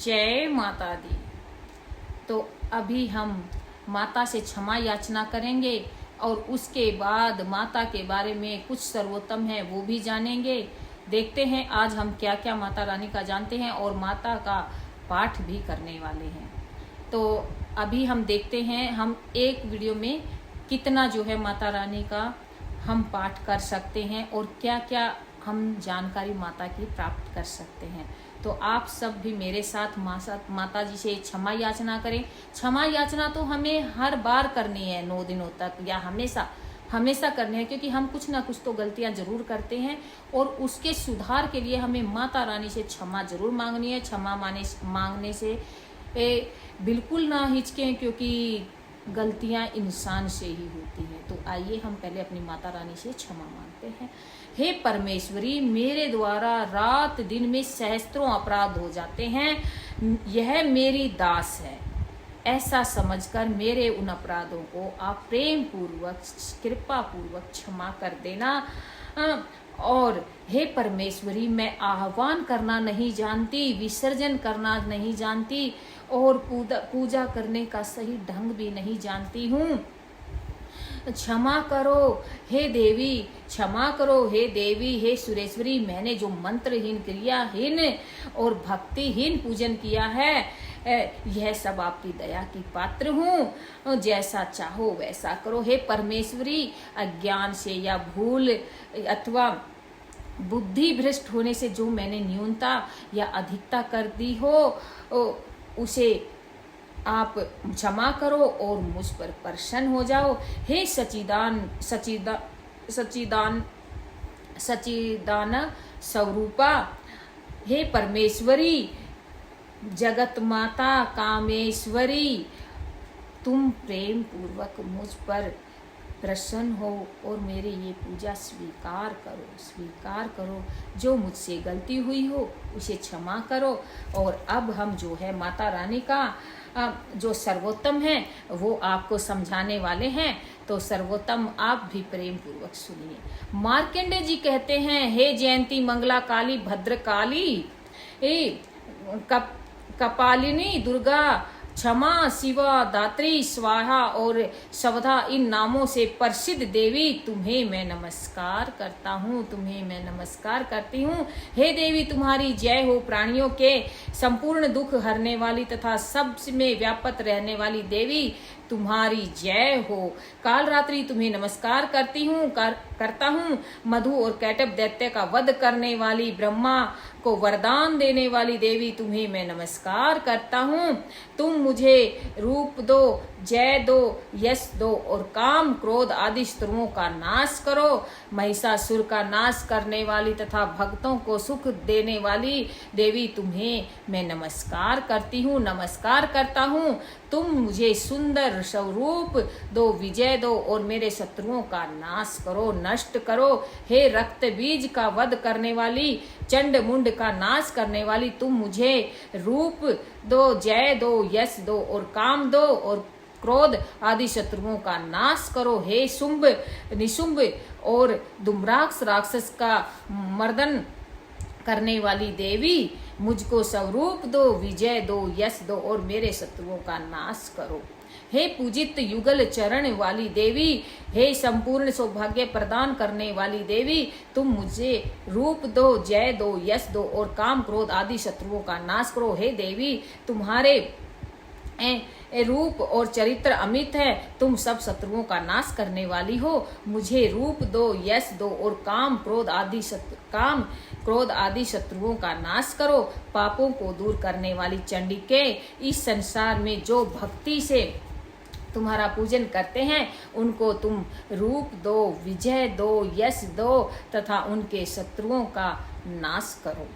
जय माता दी। तो अभी हम माता से क्षमा याचना करेंगे और उसके बाद माता के बारे में कुछ सर्वोत्तम है वो भी जानेंगे। देखते हैं आज हम क्या क्या माता रानी का जानते हैं और माता का पाठ भी करने वाले हैं। तो अभी हम देखते हैं हम एक वीडियो में कितना जो है माता रानी का हम पाठ कर सकते हैं और क्या क्या हम जानकारी माता की प्राप्त कर सकते हैं। तो आप सब भी मेरे साथ माता जी से क्षमा याचना करें। क्षमा याचना तो हमें हर बार करनी है, 9 दिनों तक या हमेशा करनी है, क्योंकि हम कुछ ना कुछ तो गलतियां जरूर करते हैं और उसके सुधार के लिए हमें माता रानी से क्षमा जरूर मांगनी है। क्षमा मांगने से बिल्कुल ना हिचकें, क्योंकि गलतियां इंसान से ही होती हैं। तो आइए हम पहले अपनी माता रानी से क्षमा मांगते हैं। हे परमेश्वरी, मेरे द्वारा रात दिन में सहस्त्रों अपराध हो जाते हैं, यह मेरी दास है, ऐसा समझकर मेरे उन अपराधों को आप प्रेम पूर्वक कृपा पूर्वक क्षमा कर देना। और हे परमेश्वरी, मैं आह्वान करना नहीं जानती, विसर्जन करना नहीं जानती और पूजा करने का सही ढंग भी नहीं जानती हूँ। क्षमा करो हे देवी, क्षमा करो हे देवी, हे सुरेश्वरी, मैंने जो मंत्रहीन, क्रियाहीन और भक्तिहीन पूजन किया है, यह सब आपकी दया की पात्र हूँ। जैसा चाहो वैसा करो हे परमेश्वरी। अज्ञान से या भूल अथवा बुद्धि भ्रष्ट होने से जो मैंने न्यूनता या अधिकता कर दी हो, उसे आप क्षमा करो और मुझ पर प्रसन्न हो जाओ। हे सच्चिदान स्वरूपा, हे परमेश्वरी, जगत माता कामेश्वरी, तुम प्रेम पूर्वक मुझ पर प्रसन्न हो और मेरी ये पूजा स्वीकार करो। जो मुझसे गलती हुई हो उसे क्षमा करो। और अब हम जो है माता रानी का जो सर्वोत्तम है वो आपको समझाने वाले हैं। तो सर्वोत्तम आप भी प्रेम पूर्वक सुनिए। मार्कंडेय जी कहते हैं, हे जयंती मंगला काली भद्रकाली, कपालिनी दुर्गा, क्षमा शिवा दात्री स्वाहा और सवधा, इन नामों से प्रसिद्ध देवी, तुम्हें मैं नमस्कार करता हूँ, तुम्हें मैं नमस्कार करती हूँ। हे देवी, तुम्हारी जय हो। प्राणियों के संपूर्ण दुख हरने वाली तथा सब में व्यापत रहने वाली देवी, तुम्हारी जय हो। काल रात्रि तुम्हें नमस्कार करता हूँ। मधु और कैटभ दैत्य का वध करने वाली, ब्रह्मा को वरदान देने वाली देवी, तुम्हें मैं नमस्कार करता हूँ। तुम मुझे रूप दो, जय दो, यश दो और काम क्रोध आदि शत्रुओं का नाश करो। महिषासुर का नाश करने वाली तथा भक्तों को सुख देने वाली देवी, तुम्हें मैं नमस्कार करता हूँ। तुम मुझे सुंदर स्वरूप दो, विजय दो और मेरे शत्रुओं का नाश करो, नष्ट करो। हे रक्त बीज का वध करने वाली, चंड मुंड का नाश करने वाली, तुम मुझे रूप दो, जय दो, यश दो और काम दो और क्रोध आदि शत्रुओं का नाश करो। हे शुंभ निशुंभ और दुम्राक्ष राक्षस का मर्दन करने वाली देवी, मुझको स्वरूप दो, विजय दो, यश दो और मेरे शत्रुओं का नाश करो। हे पूजित युगल चरण वाली देवी, हे संपूर्ण सौभाग्य प्रदान करने वाली देवी, तुम मुझे रूप दो, जय दो, यश दो और काम क्रोध आदि शत्रुओं का नाश करो। हे देवी, तुम्हारे रूप और चरित्र अमित है, तुम सब शत्रुओं का नाश करने वाली हो। मुझे रूप दो, यश दो और काम क्रोध आदि शत्रुओं का नाश करो। पापों को दूर करने वाली चंडिके, इस संसार में जो भक्ति से तुम्हारा पूजन करते हैं उनको तुम रूप दो, विजय दो, यश दो तथा उनके शत्रुओं का नाश करो।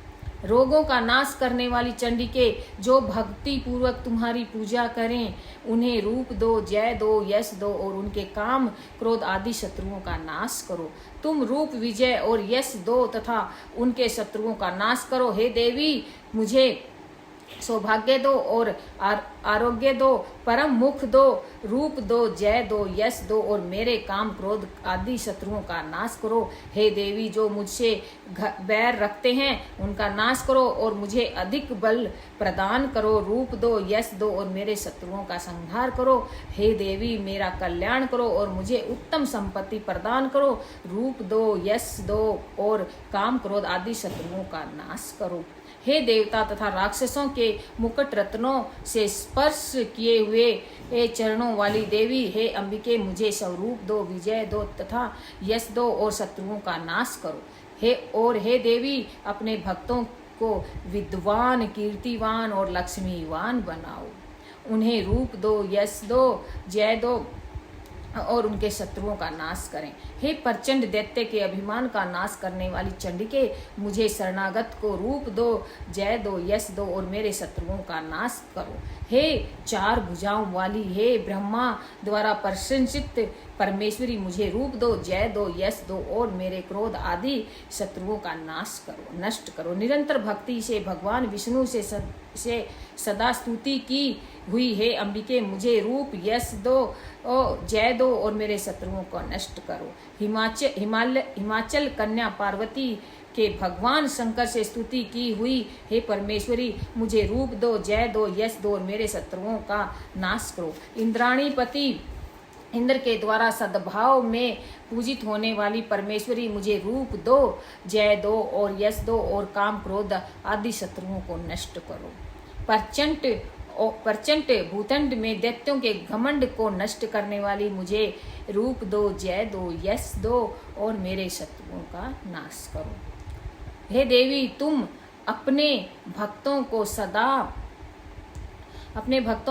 रोगों का नाश करने वाली चंडिके, जो भक्ति पूर्वक तुम्हारी पूजा करें उन्हें रूप दो, जय दो, यश दो और उनके काम क्रोध आदि शत्रुओं का नाश करो। तुम रूप, विजय और यश दो तथा उनके शत्रुओं का नाश करो। हे देवी, मुझे सौभाग्य दो और आरोग्य दो, परम मुख दो, रूप दो, जय दो, यश दो और मेरे काम क्रोध आदि शत्रुओं का नाश करो। हे देवी, जो मुझसे बैर रखते हैं उनका नाश करो और मुझे अधिक बल प्रदान करो। रूप दो, यश दो और मेरे शत्रुओं का संहार करो। हे देवी, मेरा कल्याण करो और मुझे उत्तम संपत्ति प्रदान करो। रूप दो, यश दो और काम क्रोध आदि शत्रुओं का नाश करो। हे देवता तथा राक्षसों के मुकुट रत्नों से स्पर्श किए हुए चरणों वाली देवी, हे अंबिके, मुझे स्वरूप दो, विजय दो तथा यश दो और शत्रुओं का नाश करो। हे देवी, अपने भक्तों को विद्वान, कीर्तिवान और लक्ष्मीवान बनाओ। उन्हें रूप दो, यश दो, जय दो और उनके शत्रुओं का नाश करें। हे प्रचंड दैत्य के अभिमान का नाश करने वाली चंडिके, मुझे शरणागत को रूप दो, जय दो, यश दो और मेरे शत्रुओं का नाश करो। हे चार भुजाओं वाली, हे ब्रह्मा द्वारा प्रशंसित परमेश्वरी, मुझे रूप दो, जय दो, यश दो और मेरे क्रोध आदि शत्रुओं का नाश करो, नष्ट करो। निरंतर भक्ति से भगवान विष्णु से सदा स्तुति की हुई हे अंबिके, मुझे रूप, यश दो, जय दो और मेरे शत्रुओं को नष्ट करो। हिमाचल कन्या पार्वती के भगवान शंकर से स्तुति की हुई हे परमेश्वरी, मुझे रूप दो, जय दो, यश दो और मेरे शत्रुओं का नाश करो। इंद्राणी पति इंद्र के द्वारा सद्भाव में पूजित होने वाली परमेश्वरी, मुझे रूप दो, जय दो और यश दो और काम क्रोध आदि शत्रुओं को नष्ट करो। प्रचंड भूतंड में दैत्यों के घमंड को नष्ट करने वाली, मुझे रूप दो, जय दो, यश दो और मेरे शत्रुओं का नाश करो। हे देवी, तुम अपने भक्तों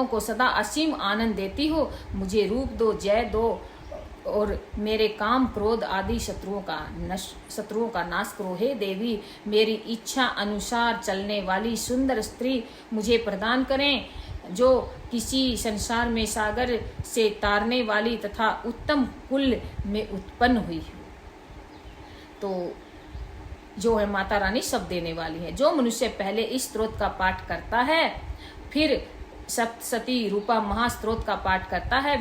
को सदा असीम आनंद देती हो। मुझे रूप दो, जय दो और मेरे काम क्रोध आदि शत्रुओं का नाश करो। हे देवी, मेरी इच्छा अनुसार चलने वाली सुंदर स्त्री मुझे प्रदान करें, जो किसी संसार में सागर से तारने वाली तथा उत्तम कुल में उत्पन्न हुई हो। तो जो है माता रानी सब देने वाली है। जो मनुष्य पहले इस स्तोत्र का पाठ करता है, फिर सप्तशती रूपा महास्तोत्र का पाठ करता है,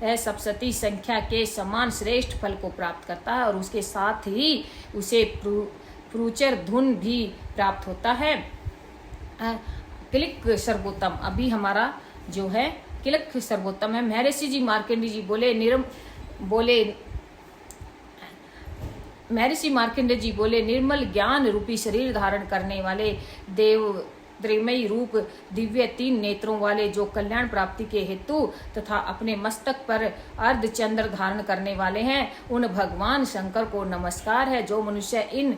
वह सप्तशती संख्या के समान श्रेष्ठ फल को प्राप्त करता है और उसके साथ ही उसे प्रुचर धुन भी प्राप्त होता है। किलिक सर्वोत्तम, अभी हमारा जो है किलिक सर्वोत्तम है। महर्षि जी मार्कंडेय जी बोले, निर्मल ज्ञान रूपी शरीर धारण करने वाले देव त्रिमयी रूप दिव्य 3 नेत्रों वाले, जो कल्याण प्राप्ति के हेतु तथा अपने मस्तक पर अर्धचंद्र धारण करने वाले हैं, उन भगवान शंकर को नमस्कार है। जो मनुष्य इन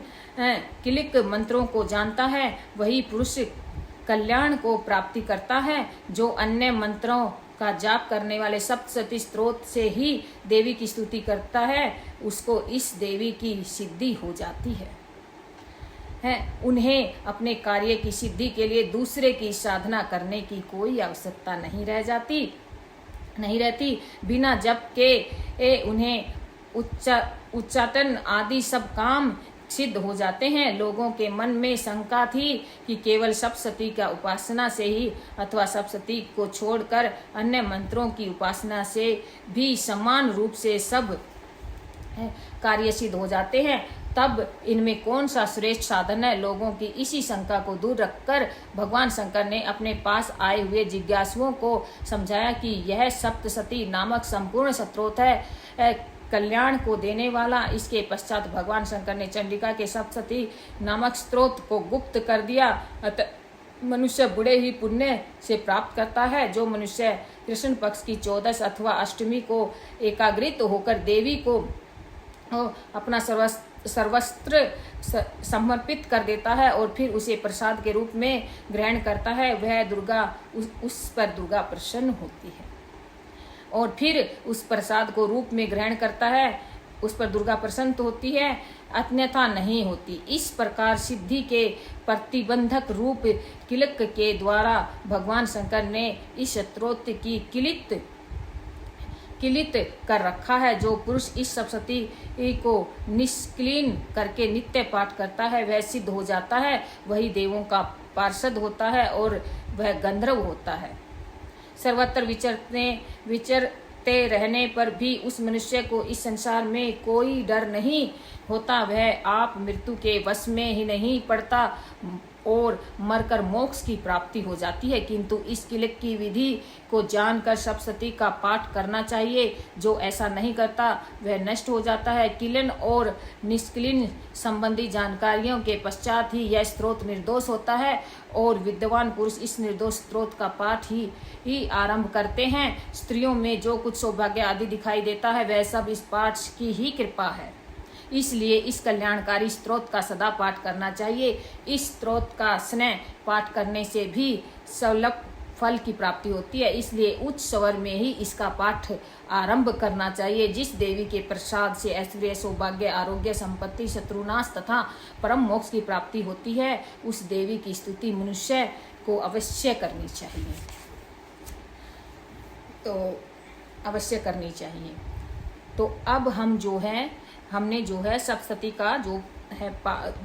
किलिक मंत्रों को जानता है, वही पुरुष कल्याण को प्राप्ति करता है। जो अन्य मंत्रों का जाप करने वाले सप्तशती स्तोत्र से ही देवी की स्तुति करता है, उसको इस देवी की सिद्धि हो जाती है। उन्हें अपने कार्य की सिद्धि के लिए दूसरे की साधना करने की कोई आवश्यकता नहीं रहती। बिना जप के उन्हें उच्चाटन आदि सब काम सिद्ध हो जाते हैं। लोगों के मन में शंका थी कि केवल सप्तशती का उपासना से ही अथवा सप्तशती को छोड़कर अन्य मंत्रों की उपासना से भी समान रूप से सब कार्य सिद्ध हो जाते हैं, तब इनमें कौन सा श्रेष्ठ साधन है। लोगों की इसी शंका को दूर रखकर भगवान शंकर ने अपने पास आए हुए जिज्ञासुओं को समझाया कि यह सप्तशती नामक संपूर्ण स्तोत्र है, कल्याण को देने वाला। इसके पश्चात भगवान शंकर ने चंडिका के सप्तशती नामक स्तोत्र को गुप्त कर दिया। मनुष्य बड़े ही पुण्य से प्राप्त करता है। जो मनुष्य कृष्ण पक्ष की 14 अथवा अष्टमी को एकाग्रित होकर देवी को अपना सर्वस्त्र समर्पित कर देता है और फिर उसे प्रसाद के रूप में ग्रहण करता है, वह उस पर दुर्गा प्रसन्न होती है और फिर उस प्रसाद को रूप में ग्रहण करता है, उस पर दुर्गा प्रसन्न होती है, अन्यथा नहीं होती। इस प्रकार सिद्धि के प्रतिबंधक रूप किलिक के द्वारा भगवान शंकर ने इस स्तोत्र की किलित कर रखा है। जो पुरुष इस सप्तशती को निष्क्लीन करके नित्य पाठ करता है, वह सिद्ध हो जाता है। वही देवों का पार्षद होता है और वह गंधर्व होता है। सर्वत्र विचरते रहने पर भी उस मनुष्य को इस संसार में कोई डर नहीं होता। वह आप मृत्यु के वश में ही नहीं पड़ता और मरकर मोक्ष की प्राप्ति हो जाती है। किंतु इस किलक की विधि को जानकर सप्तशती का पाठ करना चाहिए। जो ऐसा नहीं करता वह नष्ट हो जाता है। किलन और निष्किलन संबंधी जानकारियों के पश्चात ही यह स्त्रोत निर्दोष होता है और विद्वान पुरुष इस निर्दोष स्त्रोत का पाठ ही आरंभ करते हैं। स्त्रियों में जो कुछ सौभाग्य आदि दिखाई देता है वह सब इस पाठ की ही कृपा है। इसलिए इस कल्याणकारी स्त्रोत का सदा पाठ करना चाहिए। इस स्त्रोत का स्नेह पाठ करने से भी सुलभ फल की प्राप्ति होती है। इसलिए उच्च स्वर में ही इसका पाठ आरंभ करना चाहिए। जिस देवी के प्रसाद से ऐश्वर्य, सौभाग्य, आरोग्य, संपत्ति, शत्रुनाश तथा परम मोक्ष की प्राप्ति होती है, उस देवी की स्तुति मनुष्य को अवश्य करनी चाहिए। तो अब हम हमने सप्तशती का जो है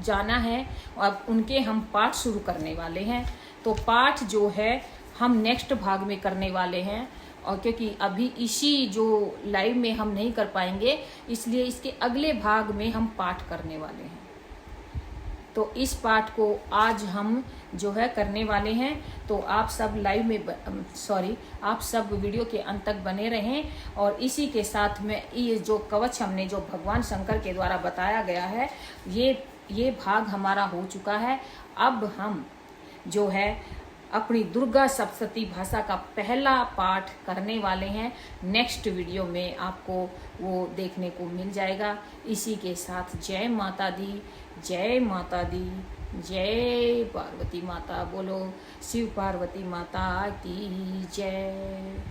जाना है, अब उनके हम पाठ शुरू करने वाले हैं। तो पाठ जो है हम नेक्स्ट भाग में करने वाले हैं, और क्योंकि अभी इसी जो लाइव में हम नहीं कर पाएंगे, इसलिए इसके अगले भाग में हम पाठ करने वाले हैं। तो इस पाठ को आज हम करने वाले हैं। तो आप सब आप सब वीडियो के अंत तक बने रहें। और इसी के साथ में ये जो कवच हमने जो भगवान शंकर के द्वारा बताया गया है, ये भाग हमारा हो चुका है। अब हम अपनी दुर्गा सप्तशती भाषा का पहला पाठ करने वाले हैं। नेक्स्ट वीडियो में आपको वो देखने को मिल जाएगा। इसी के साथ जय माता दी, जय माता दी, जय पार्वती माता। बोलो शिव पार्वती माता की जय।